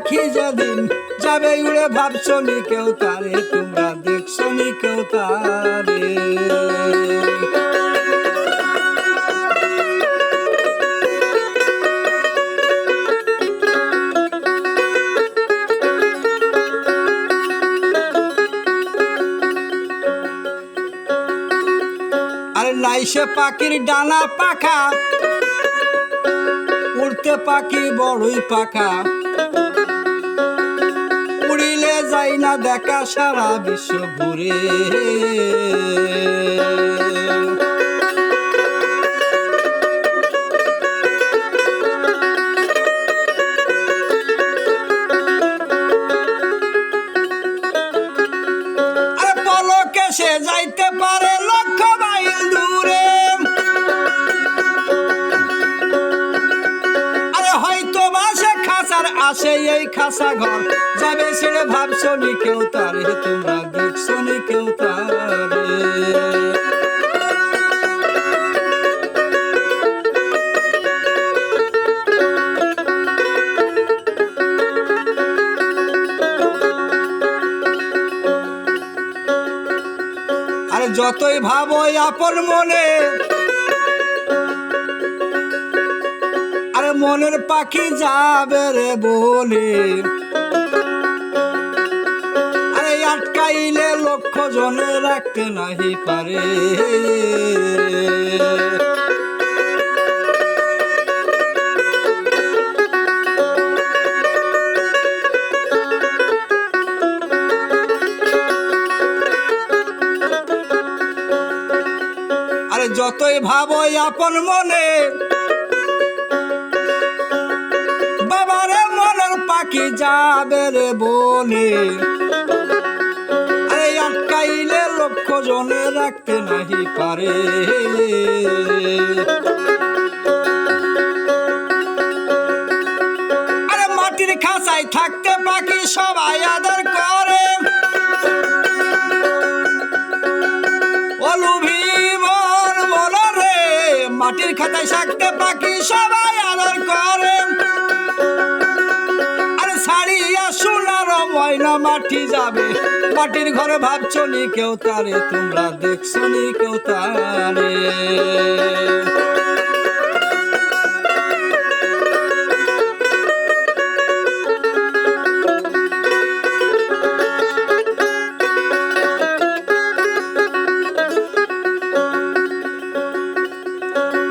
পাখি যেদিন যাবে উড়ে ভাবছো নি কেউ তারে তোমরা দেখছো নি কেউ তারে আরে নাই সে পাখির ডানা পাখা উড়তে পাখি বড়ই পাখা উড়িলে যাই না দেখা সারা বিশ্ব ঘুরে আরে পলকে সে যাইতে পারে লক্ষ মাইল দূরে আসে এই খাসা ঘর যাবে ছেড়ে ভাবছো নি কেউ তারে তোমরা দেখছো নি কেউ তারে আরে যতই ভাবো আপন মনে আরে মনের পাখি যাবে রে বলে আরে আটকাইলে লক্ষ জনে রাখতে নাহি পারে আরে যতই ভাবো আপন মনে পাখি যাবে রে বলে আরে আটকাইলে লক্ষ জনে রাখতে নাহি পারে আরে মাটির খাঁচায় থাকতে পাখি সবাই আদর করে অলুভি মন বলো রে মাটির খাঁচায় থাকতে পাখি সবাই আদর করে ময়না মাটি যাবে মাটির ঘরে ভাবছো নি কেউ তারে তোমরা দেখছো নি কেউ তারে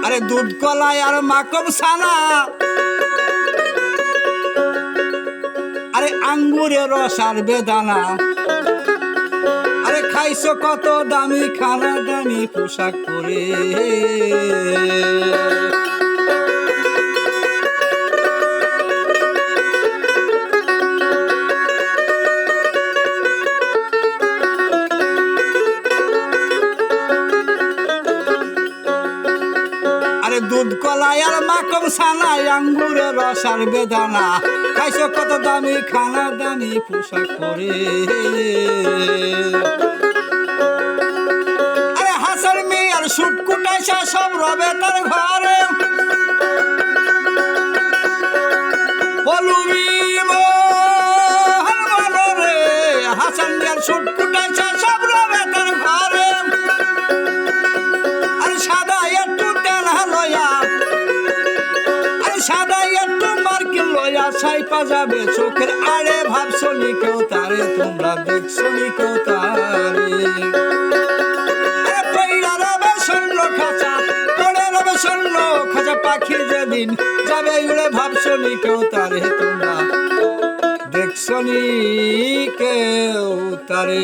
আরে দুধ কলাই আর মাখন ছানা আরে আঙ্গুরের রস আর বেদানা আরে খাইছো কত দামি খানা দামি পোশাক পরে আরে দুধ কলাই আর মাখন ছানা আঙ্গুরের রস আর বেদানা খাইছো কত দামি খানা দামি পোশাক পরে আরে হাসার মেয়ে আর সুট কুটাইছা সব রবে তার ঘরে বলুবি রে হাসান মেয়ে সুট কুটাইছা সব রবে তার ঘরে আরে সাদা একটু তেল লয়া আরে সাদা একটু মার্কিন লয়া সাইপা যাবে চোখের আড়ে ভাবছো নি কেউ তারে তোমরা দেখছো নি কেউ তারে পইড়া রবে স্বর্ণ খাঁচা পড়ে রবে স্বর্ণ খাঁচা পাখি যেদিন যাবে উড়ে ভাবছো নি কেউ তারে তোমরা দেখছো নি কেউ তারে।